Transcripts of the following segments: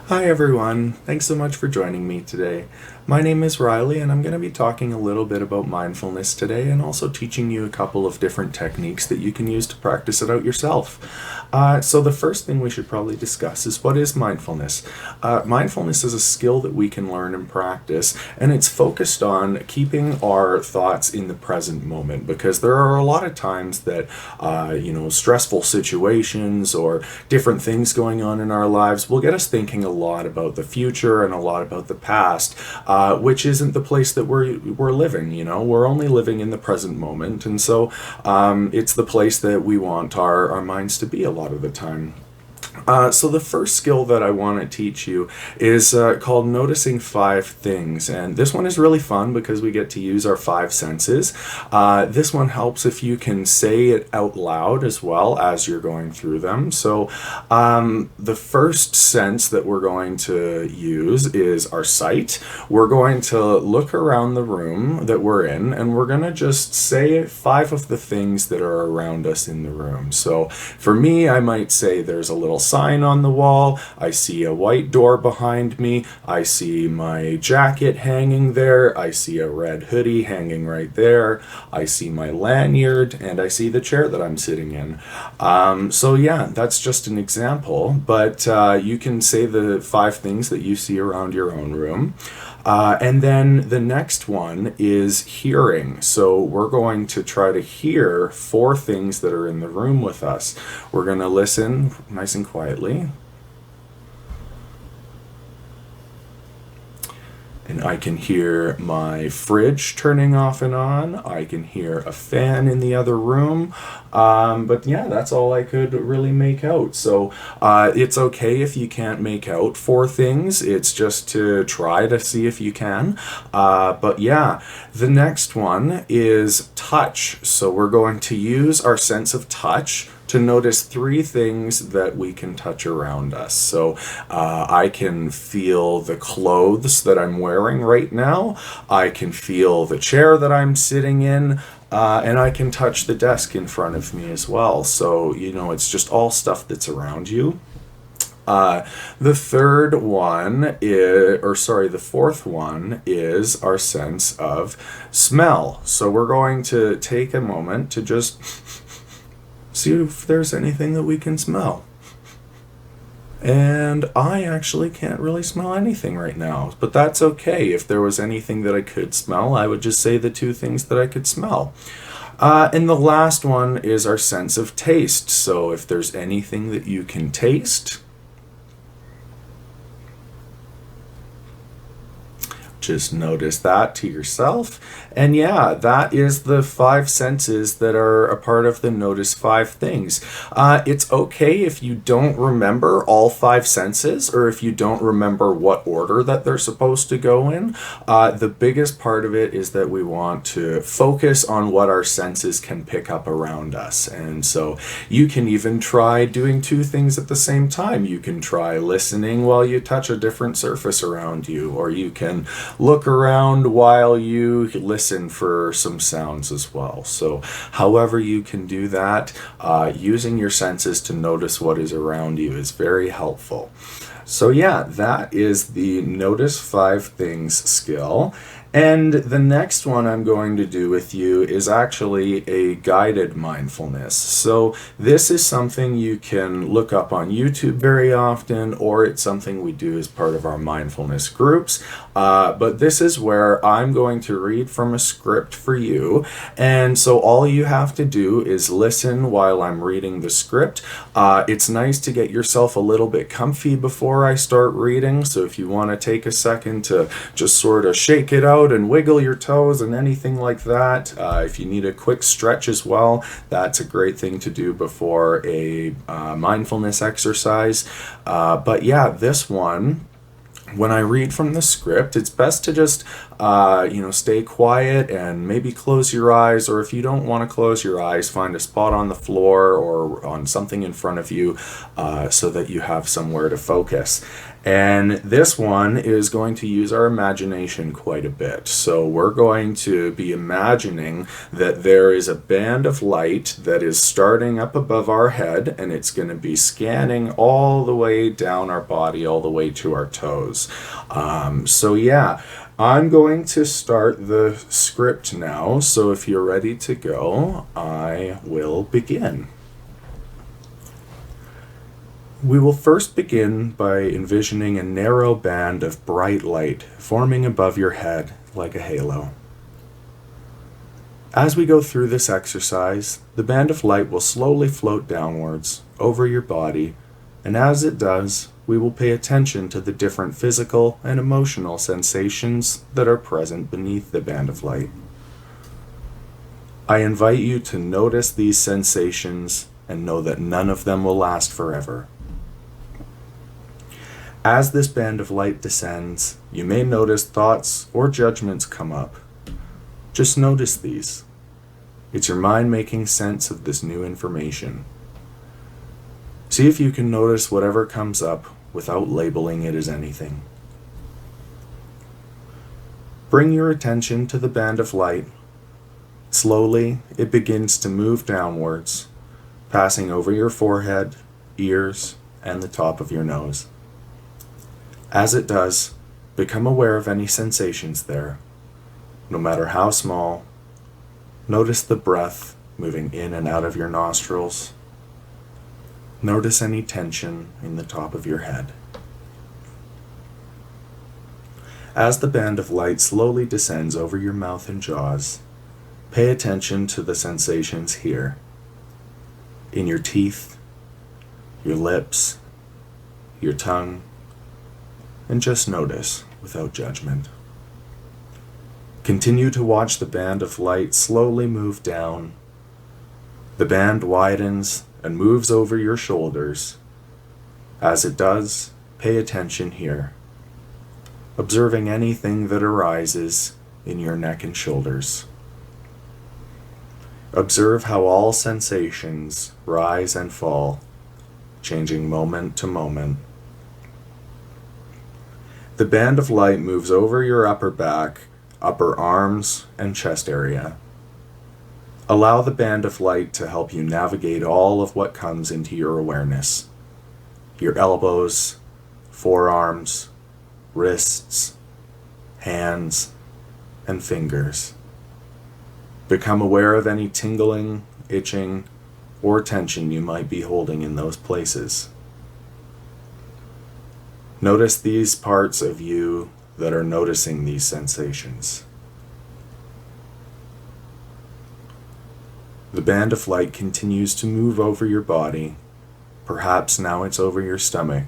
Hi everyone, thanks so much for joining me today. My name is Riley and I'm going to be talking a little bit about mindfulness today and also teaching you a couple of different techniques that you can use to practice it out yourself. So the first thing we should probably discuss is what is mindfulness? Mindfulness is a skill that we can learn and practice, and it's focused on keeping our thoughts in the present moment, because there are a lot of times that stressful situations or different things going on in our lives will get us thinking a lot about the future and a lot about the past, which isn't the place that we're living. We're only living in the present moment, and so it's the place that we want our minds to be a lot of the time. So the first skill that I want to teach you is called noticing five things, and this one is really fun because we get to use our five senses. This one helps if you can say it out loud as well as you're going through them. So the first sense that we're going to use is our sight. We're going to look around the room that we're in, and we're going to just say five of the things that are around us in the room. So for me, I might say there's a little sign on the wall, I see a white door behind me, I see my jacket hanging there, I see a red hoodie hanging right there, I see my lanyard, and I see the chair that I'm sitting in. So yeah, that's just an example, but you can say the five things that you see around your own room. And then the next one is hearing. So we're going to try to hear four things that are in the room with us. We're going to listen nice and quietly. And I can hear my fridge turning off and on. I can hear a fan in the other room. But yeah, that's all I could really make out. So it's okay if you can't make out four things. It's just to try to see if you can. But yeah, the next one is touch. So we're going to use our sense of touch to notice three things that we can touch around us. So I can feel the clothes that I'm wearing right now. I can feel the chair that I'm sitting in. And I can touch the desk in front of me as well. So, it's just all stuff that's around you. The fourth one is our sense of smell. So we're going to take a moment to just see if there's anything that we can smell. And I actually can't really smell anything right now, but that's okay. If there was anything that I could smell, I would just say the two things that I could smell. And the last one is our sense of taste. So if there's anything that you can taste, just notice that to yourself. And yeah, that is the five senses that are a part of the notice five things. It's okay if you don't remember all five senses, or if you don't remember what order that they're supposed to go in. The biggest part of it is that we want to focus on what our senses can pick up around us. And so you can even try doing two things at the same time. You can try listening while you touch a different surface around you, or you can look around while you listen for some sounds as well. So however you can do that, using your senses to notice what is around you is very helpful. So yeah, that is the notice five things skill. And the next one I'm going to do with you is actually a guided mindfulness. So this is something you can look up on YouTube very often, or it's something we do as part of our mindfulness groups. But this is where I'm going to read from a script for you. And so all you have to do is listen while I'm reading the script. It's nice to get yourself a little bit comfy before I start reading. So if you want to take a second to just sort of shake it out and wiggle your toes and anything like that. If you need a quick stretch as well, that's a great thing to do before a mindfulness exercise. But yeah, this one, when I read from the script, it's best to just, stay quiet and maybe close your eyes, or if you don't want to close your eyes, find a spot on the floor or on something in front of you so that you have somewhere to focus. And this one is going to use our imagination quite a bit. So we're going to be imagining that there is a band of light that is starting up above our head, and it's going to be scanning all the way down our body, all the way to our toes. I'm going to start the script now. So if you're ready to go, I will begin. We will first begin by envisioning a narrow band of bright light forming above your head like a halo. As we go through this exercise, the band of light will slowly float downwards over your body, and as it does, we will pay attention to the different physical and emotional sensations that are present beneath the band of light. I invite you to notice these sensations and know that none of them will last forever. As this band of light descends, you may notice thoughts or judgments come up. Just notice these. It's your mind making sense of this new information. See if you can notice whatever comes up without labeling it as anything. Bring your attention to the band of light. Slowly, it begins to move downwards, passing over your forehead, ears, and the top of your nose. As it does, become aware of any sensations there, no matter how small. Notice the breath moving in and out of your nostrils. Notice any tension in the top of your head. As the band of light slowly descends over your mouth and jaws, pay attention to the sensations here, in your teeth, your lips, your tongue, and just notice without judgment. Continue to watch the band of light slowly move down. The band widens and moves over your shoulders. As it does, pay attention here, observing anything that arises in your neck and shoulders. Observe how all sensations rise and fall, changing moment to moment. The band of light moves over your upper back, upper arms, and chest area. Allow the band of light to help you navigate all of what comes into your awareness. Your elbows, forearms, wrists, hands, and fingers. Become aware of any tingling, itching, or tension you might be holding in those places. Notice these parts of you that are noticing these sensations. The band of light continues to move over your body. Perhaps now it's over your stomach.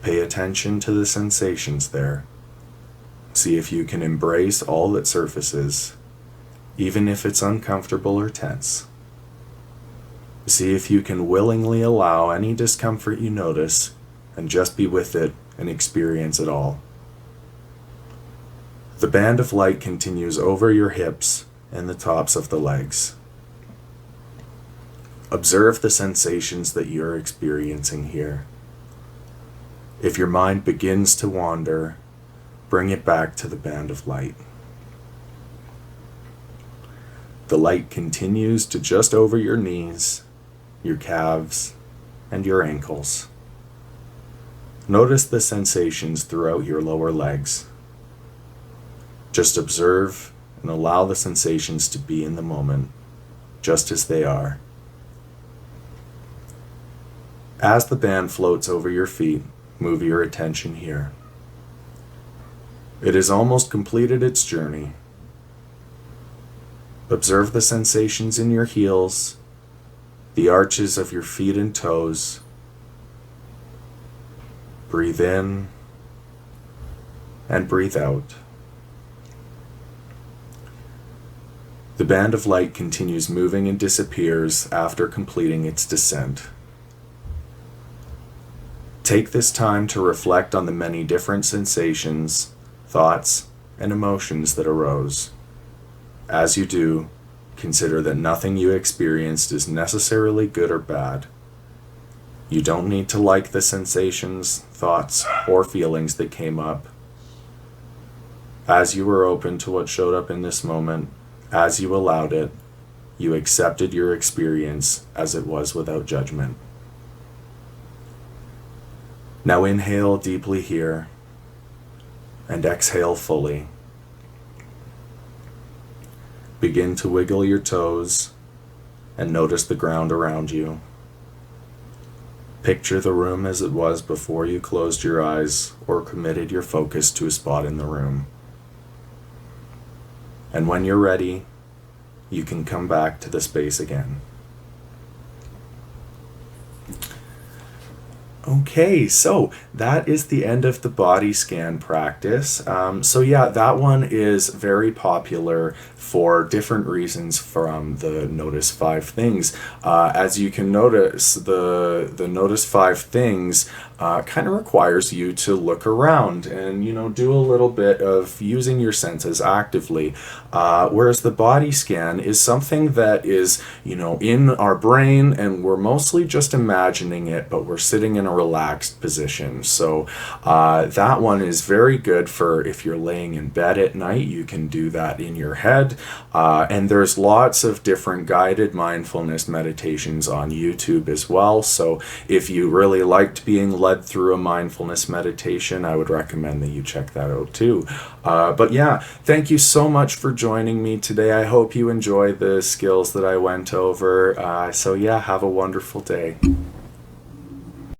Pay attention to the sensations there. See if you can embrace all that surfaces, even if it's uncomfortable or tense. See if you can willingly allow any discomfort you notice and just be with it and experience it all. The band of light continues over your hips and the tops of the legs. Observe the sensations that you're experiencing here. If your mind begins to wander, bring it back to the band of light. The light continues to just over your knees, your calves, and your ankles. Notice the sensations throughout your lower legs. Just observe and allow the sensations to be in the moment, just as they are. As the band floats over your feet, move your attention here. It has almost completed its journey. Observe the sensations in your heels, the arches of your feet and toes. Breathe in and breathe out. The band of light continues moving and disappears after completing its descent. Take this time to reflect on the many different sensations, thoughts, and emotions that arose. As you do, consider that nothing you experienced is necessarily good or bad. You don't need to like the sensations, thoughts, or feelings that came up. As you were open to what showed up in this moment, as you allowed it, you accepted your experience as it was without judgment. Now inhale deeply here and exhale fully. Begin to wiggle your toes and notice the ground around you. Picture the room as it was before you closed your eyes or committed your focus to a spot in the room. And when you're ready, you can come back to the space again. Okay, so that is the end of the body scan practice. That one is very popular for different reasons from the Notice 5 Things. As you can notice, the Notice 5 Things kind of requires you to look around and, do a little bit of using your senses actively. Whereas the body scan is something that is, in our brain, and we're mostly just imagining it, but we're sitting in a relaxed position. So that one is very good for if you're laying in bed at night. You can do that in your head. And there's lots of different guided mindfulness meditations on YouTube as well. So if you really liked being led through a mindfulness meditation, I would recommend that you check that out too. Thank you so much for joining me today. I hope you enjoy the skills that I went over. Have a wonderful day.